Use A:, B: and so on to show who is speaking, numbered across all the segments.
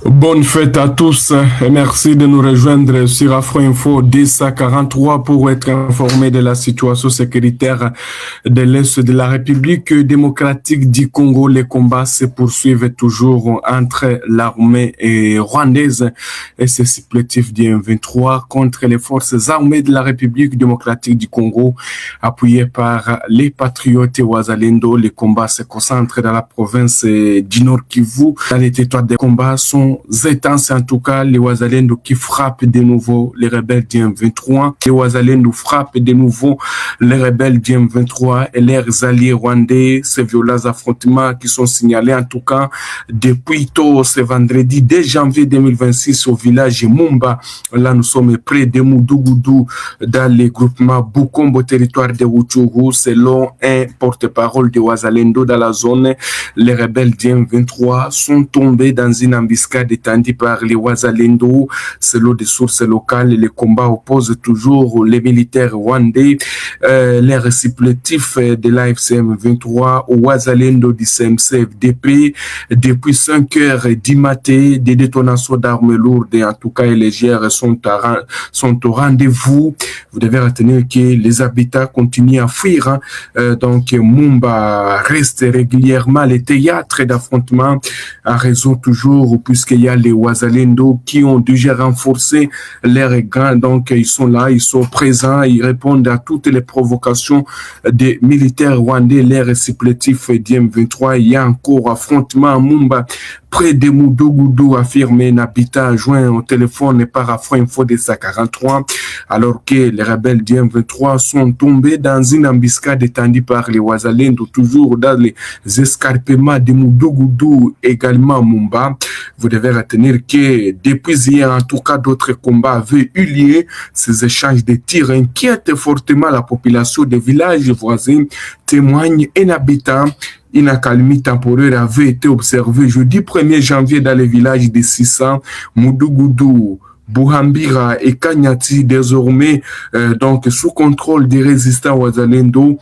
A: Bonne fête à tous et merci de nous rejoindre sur Afro Info 1043 pour être informé de la situation sécuritaire de l'Est de la République démocratique du Congo. Les combats se poursuivent toujours entre l'armée rwandaise et ses supplétifs du M23 contre les forces armées de la République démocratique du Congo appuyées par les patriotes Wazalendo. Les combats se concentrent dans la province du Nord Kivu. Dans les territoires des combats sont intenses, en tout cas, les Wazalendo qui frappent de nouveau les rebelles du M23. Les Wazalendo frappent de nouveau les rebelles du M23 et leurs alliés rwandais. Ces violents affrontements qui sont signalés, en tout cas, depuis tôt ce vendredi 2 janvier 2026 au village Mumba. Là, nous sommes près de Moudougoudu dans les groupements Bukombo, territoire de Rutshuru. Selon un porte-parole de Wazalendo dans la zone, les rebelles du M23 sont tombés dans une embuscade étendue par les Wazalendo. Selon des sources locales, les combats opposent toujours les militaires rwandais, les supplétifs de l'AFCM 23 au Wazalendo du CMC-FDP. Depuis 5 heures du matin, des détonations d'armes lourdes et en tout cas légères sont au rendez-vous. Vous devez retenir que les habitants continuent à fuir. Donc Mumba reste régulièrement le théâtre d'affrontements en raison toujours, puisqu'il y a les Wazalendo qui ont déjà renforcé leurs rangs. Donc ils sont là, ils sont présents, ils répondent à toutes les provocations des militaires rwandais, leurs supplétifs d'IM23. Il y a encore affrontement à Mumba près de Moudougoudu, affirmé un habitant joint au téléphone par Afro Info de 43, alors que les rebelles du M23 sont tombés dans une embuscade étendue par les Wazalendo, toujours dans les escarpements de Moudougoudu, également Mumba. Vous devez retenir que depuis hier, en tout cas, d'autres combats avaient eu lieu. Ces échanges de tirs inquiètent fortement la population des villages voisins, témoigne un habitant. Une accalmie temporaire avait été observée jeudi 1er janvier dans les villages de Sissa, Moudougoudu, Buhambira et Kanyati, désormais donc sous contrôle des résistants Wazalendo.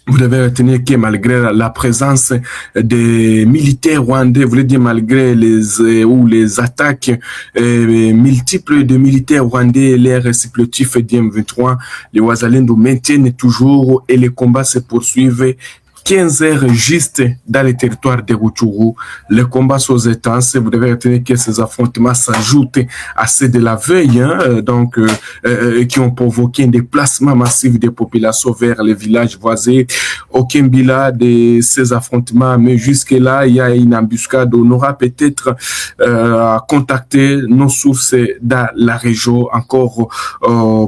A: Vous devez retenir que malgré la présence des militaires rwandais, vous voulez dire malgré les attaques multiples de militaires rwandais et les supplétifs d'IM23, les Wazalendo maintiennent toujours et les combats se poursuivent 15 heures juste dans les territoires de Rutshuru. Les combats sont intenses. Vous devez retenir que ces affrontements s'ajoutent à ceux de la veille, qui ont provoqué un déplacement massif des populations vers les villages voisins. Aucun bilan de ces affrontements, mais jusque-là, il y a une embuscade. On aura peut-être contacté nos sources dans la région encore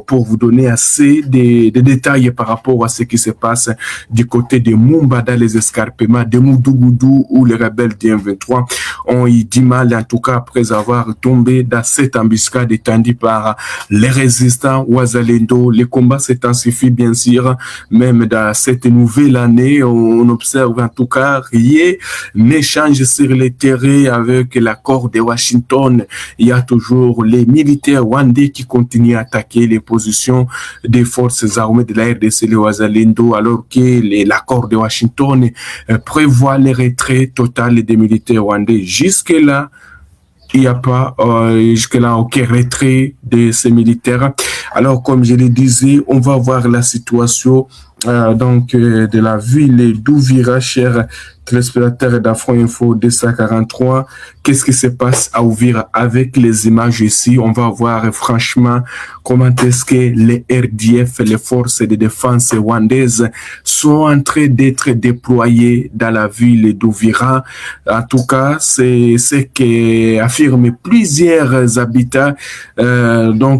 A: pour vous donner assez de détails par rapport à ce qui se passe du côté de Mumba, dans les escarpements de Moudougoudu où les rebelles du M23 ont eu du mal, en tout cas après avoir tombé dans cette embuscade étendue par les résistants Wazalendo. Les combats s'intensifient bien sûr, même dans cette nouvelle année, on observe en tout cas rien n'échange sur les terrains avec l'accord de Washington. Il y a toujours les militaires rwandais qui continuent à attaquer les positions des forces armées de la RDC, les Wazalendo, alors que l'accord de Washington prévoit le retrait total des militaires rwandais. Jusque-là, il n'y a pas jusque-là aucun retrait de ces militaires. Alors, comme je le disais, on va voir la situation de la ville d'Ouvira, chers téléspectateurs d'Afro Info 243. Qu'est-ce qui se passe à Ouvira avec les images ici? On va voir franchement comment est-ce que les RDF, les forces de défense rwandaises, sont en train d'être déployées dans la ville d'Ouvira. En tout cas, c'est ce qu'affirment plusieurs habitants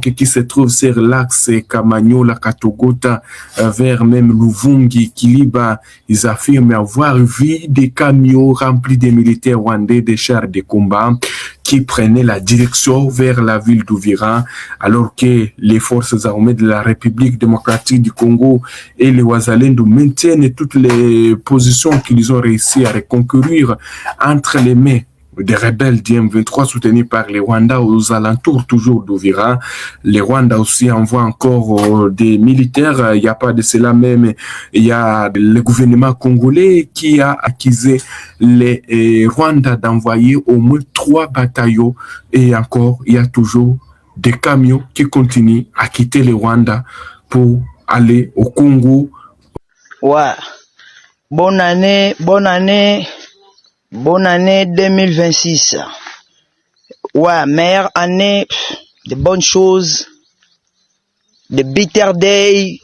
A: qui se trouvent sur l'axe Kamanyola-Katogota vers même Luvungi, Kiliba. Ils affirment avoir vu des camions remplis de militaires rwandais, des chars de combat qui prenaient la direction vers la ville d'Ouvira, alors que les forces armées de la République démocratique du Congo et les Wazalendo maintiennent toutes les positions qu'ils ont réussi à reconquérir entre les mains des rebelles du M23 soutenus par les Rwandais aux alentours toujours d'Uvira. Les Rwandais aussi envoient encore des militaires. Il n'y a pas de cela même. Il y a le gouvernement congolais qui a accusé les Rwandais d'envoyer au moins 3 bataillons. Et encore, il y a toujours des camions qui continuent à quitter le Rwanda pour aller au Congo.
B: Ouais. Bonne année 2026. Ouais, meilleure année, de bonnes choses, de bitter day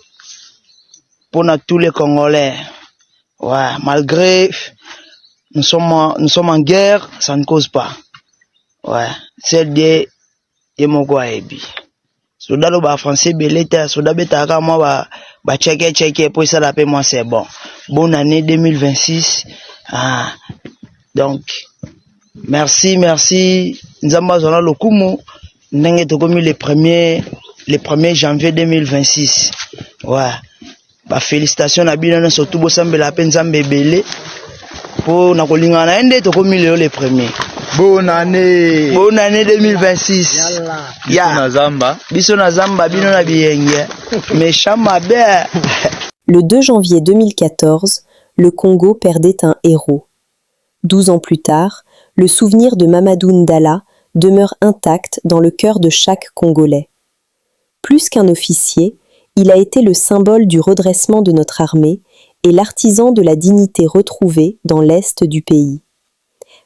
B: pour tous les Congolais. Ouais, malgré nous sommes en guerre, ça ne cause pas. Ouais, c'est des Yemogwaebi. Soda lo ba français beleta, soda betaka moi ba checker pour ça la paix moi c'est bon. Bonne année 2026. Ah. Donc merci Nzamba zona lokumu ndenge tokomi le 1er janvier 2026. Ouais. Bah félicitations na bino surtout bo sambela pe Nzambe belé pour na kolingana ende tokomi le 1er. Bonne année 2026. Biso na zamba bino na biyenge. Méchant mabe.
C: Le 2 janvier 2014, le Congo perdait un héros. 12 ans plus tard, le souvenir de Mamadou Ndala demeure intact dans le cœur de chaque Congolais. Plus qu'un officier, il a été le symbole du redressement de notre armée et l'artisan de la dignité retrouvée dans l'est du pays.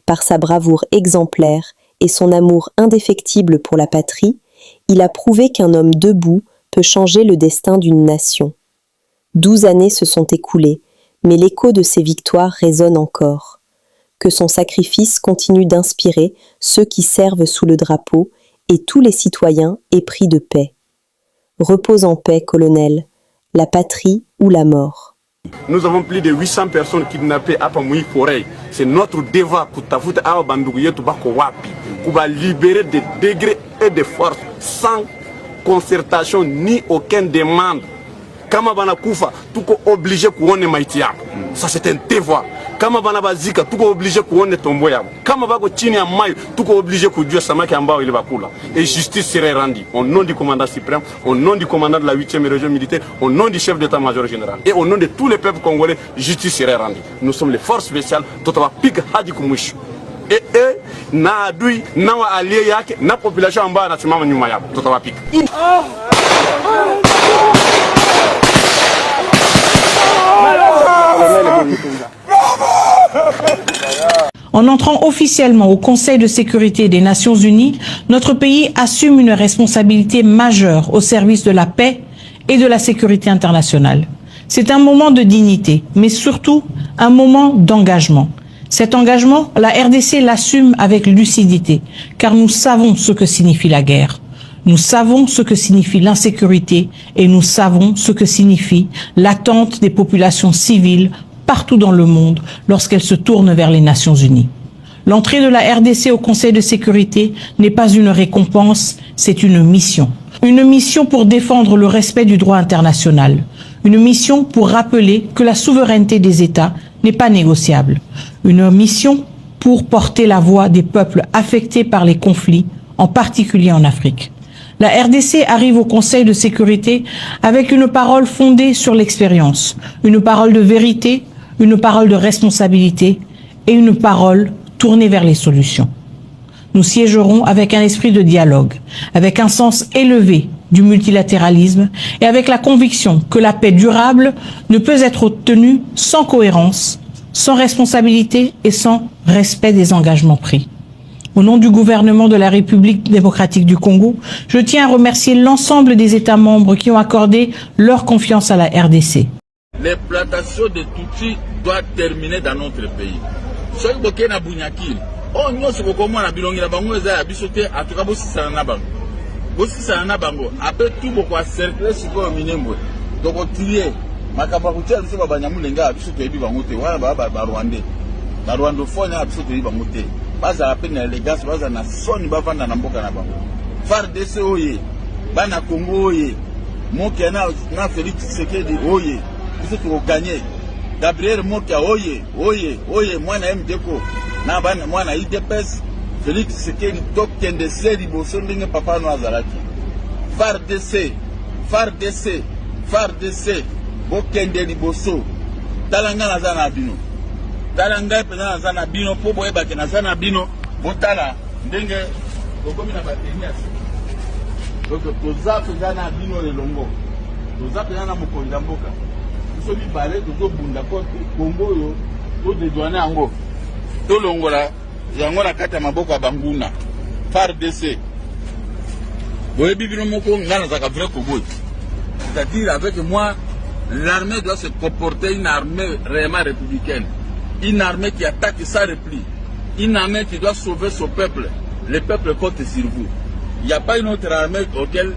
C: Par sa bravoure exemplaire et son amour indéfectible pour la patrie, il a prouvé qu'un homme debout peut changer le destin d'une nation. 12 années se sont écoulées, mais l'écho de ses victoires résonne encore. Que son sacrifice continue d'inspirer ceux qui servent sous le drapeau et tous les citoyens épris de paix. Repose en paix, colonel, la patrie ou la mort.
D: Nous avons plus de 800 personnes kidnappées à Pamui Forêt. C'est notre devoir pour tafuta à Bandouye Tobako Wapi, pour libérer des degrés et des forces sans concertation ni aucune demande. Kama bana kufa, tuko obligé kuone maiti yako. Ça c'est un devoir. Kama bana bazika, tuko obligé kuone tombo yako. Kama bako chini ya mayo, tuko obligé kujua samaki ambao ile bakula. Et justice serait rendue au nom du commandant suprême, au nom du commandant de la 8e région militaire, au nom du chef d'état-major général et au nom de tous les peuples congolais, justice serait rendue. Nous sommes les forces spéciales, totaba piga hadi kumwisho. Et na adui na wa allié yake na population ambayo anasimama nyuma yako, totaba piga.
E: En entrant officiellement au Conseil de sécurité des Nations Unies, notre pays assume une responsabilité majeure au service de la paix et de la sécurité internationale. C'est un moment de dignité, mais surtout un moment d'engagement. Cet engagement, la RDC l'assume avec lucidité, car nous savons ce que signifie la guerre. Nous savons ce que signifie l'insécurité et nous savons ce que signifie l'attente des populations civiles partout dans le monde lorsqu'elles se tournent vers les Nations Unies. L'entrée de la RDC au Conseil de sécurité n'est pas une récompense, c'est une mission. Une mission pour défendre le respect du droit international. Une mission pour rappeler que la souveraineté des États n'est pas négociable. Une mission pour porter la voix des peuples affectés par les conflits, en particulier en Afrique. La RDC arrive au Conseil de sécurité avec une parole fondée sur l'expérience, une parole de vérité, une parole de responsabilité et une parole tournée vers les solutions. Nous siégerons avec un esprit de dialogue, avec un sens élevé du multilatéralisme et avec la conviction que la paix durable ne peut être obtenue sans cohérence, sans responsabilité et sans respect des engagements pris. Au nom du gouvernement de la République démocratique du Congo, je tiens à remercier l'ensemble des États membres qui ont accordé leur confiance à la RDC.
F: L'exploitation de Tutsi doit terminer dans notre pays. Ce qui est Bunyakil, on ne sait pas comment la bilongi la bango est à bisoter à tout cas bossi sanaba. Bossi sanaba après tout beaucoup à cercle si quoi minembo. Donc on tire. Makabarutia c'est pas banyamulenga bisoter bi bangote wala ba Rwandais. Ba Rwandophone a bisoter bi bangote. Baza la peine élégance baza na soni bavanda na mboka na bango. FARDC oye, bana Congo oye. Moki na Félix Tshisekedi oye. Biso tu gagner. Gabriel Moki oye, mwana MDK. na bana mwana IDPS Félix Tshisekedi tokende se liboso ndenge papa no azalaki FARDC bokende liboso talanga naza na bino talanga pena naza na bino po boyebake naza na bino botala ndenge okomi na batenias donc toza pena na bino elongo toza pena na mokonzi ya mboka biso mibale tozobunda Kongo oyo todedwane yango tolongola yango na kati ya maboko ya banguna FARDC boyebi bino moko nga nazaka vrai Congo, c'est-à-dire avec moi l'armée doit se comporter une armée réellement républicaine, une armée qui attaque sans repli, une armée qui doit sauver son peuple. Le peuple compte sur vous. Il n'y a pas une autre armée auquel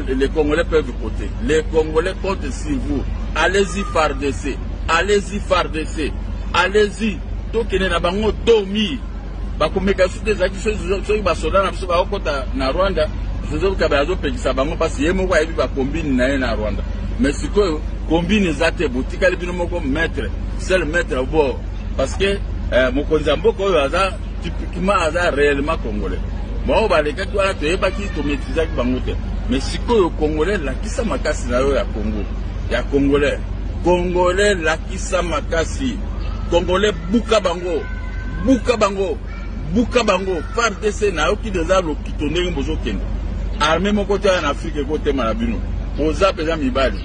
F: les Congolais peuvent compter. Les Congolais comptent sur vous. Allez-y FARDC, allez-y FARDC, allez-y. Donc il y a bango dormi. La communication des actions qui basoda na biso ba okota na Rwanda, zozo kabazo pekisa bango parce que yemo kwa yebi ba combine na Rwanda. Mais sikoyo combine zate botika libino moko maître, seul maître au bord parce que mokonzi mboko oyo aza typiquement aza réellement congolais. Bon ba leka kwa to yeba ki to maîtriser ki bango te. Mais sikoyo congolais la kisa makasi na yo ya Congo. Ya congolais. Congolais la kisa makasi. Congolais buka bango. Buka bango FARDC na yoki déjà lo kitondenge bozo kende. Armée moko te en Afrique ko te malabino. Oza pesa mibali.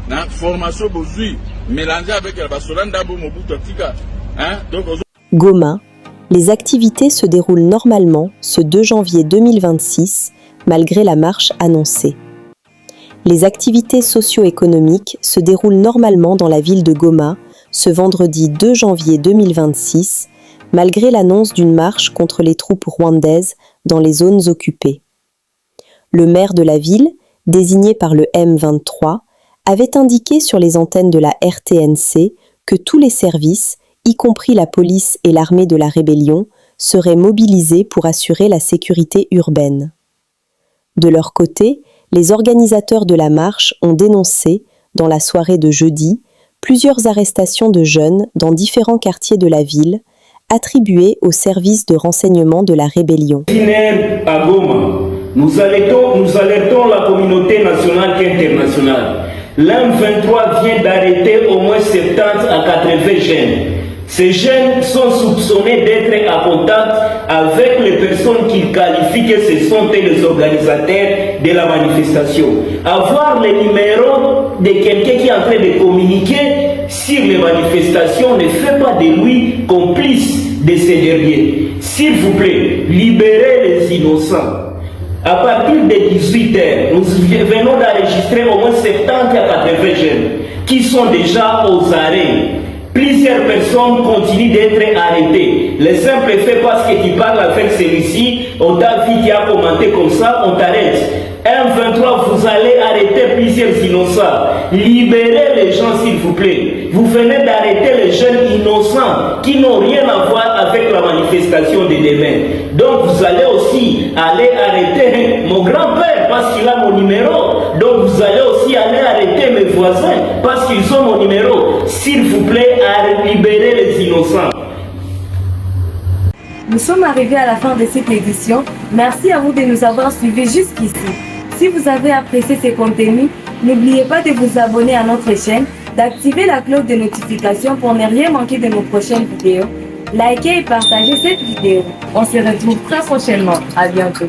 F: Na formation bozui mélanger avec la basolanda bo Mobutu tika. Hein? Donc
C: Goma, les activités se déroulent normalement ce 2 janvier 2026 malgré la marche annoncée. Les activités socio-économiques se déroulent normalement dans la ville de Goma ce vendredi 2 janvier 2026 malgré l'annonce d'une marche contre les troupes rwandaises dans les zones occupées. Le maire de la ville, désigné par le M23, avait indiqué sur les antennes de la RTNC que tous les services, y compris la police et l'armée de la rébellion, seraient mobilisés pour assurer la sécurité urbaine. De leur côté, les organisateurs de la marche ont dénoncé, dans la soirée de jeudi, plusieurs arrestations de jeunes dans différents quartiers de la ville, attribués au service de renseignement de la rébellion.
G: À Goma, nous alertons la communauté nationale et internationale. L'M23 vient d'arrêter au moins 70 à 80 jeunes. Ces jeunes sont soupçonnés d'être en contact avec les personnes qu'ils qualifient que ce sont les organisateurs de la manifestation. Avoir le numéro de quelqu'un qui est en train de communiquer sur les manifestations ne fait pas de lui complice de ces derniers. S'il vous plaît, libérez les innocents. À partir de 18h, nous venons d'enregistrer au moins 70 à 80 jeunes qui sont déjà aux arrêts. Plusieurs personnes continuent d'être arrêtées. Le simple fait parce que tu parles avec celui-ci, on t'a vu qui a commenté comme ça, on t'arrête. M23, vous allez arrêter plusieurs innocents. Libérez les gens s'il vous plaît. Vous venez d'arrêter les jeunes innocents qui n'ont rien à voir avec la manifestation de demain. Donc vous allez aussi aller arrêter mon grand-père parce qu'il a mon numéro. Donc vous allez aussi aller arrêter mes voisins parce qu'ils ont mon numéro. S'il vous plaît, libérez les innocents.
H: Nous sommes arrivés à la fin de cette édition. Merci à vous de nous avoir suivis jusqu'ici. Si vous avez apprécié ces contenus, n'oubliez pas de vous abonner à notre chaîne, d'activer la cloche de notification pour ne rien manquer de nos prochaines vidéos. Likez et partagez cette vidéo. On se retrouve très prochainement. À bientôt.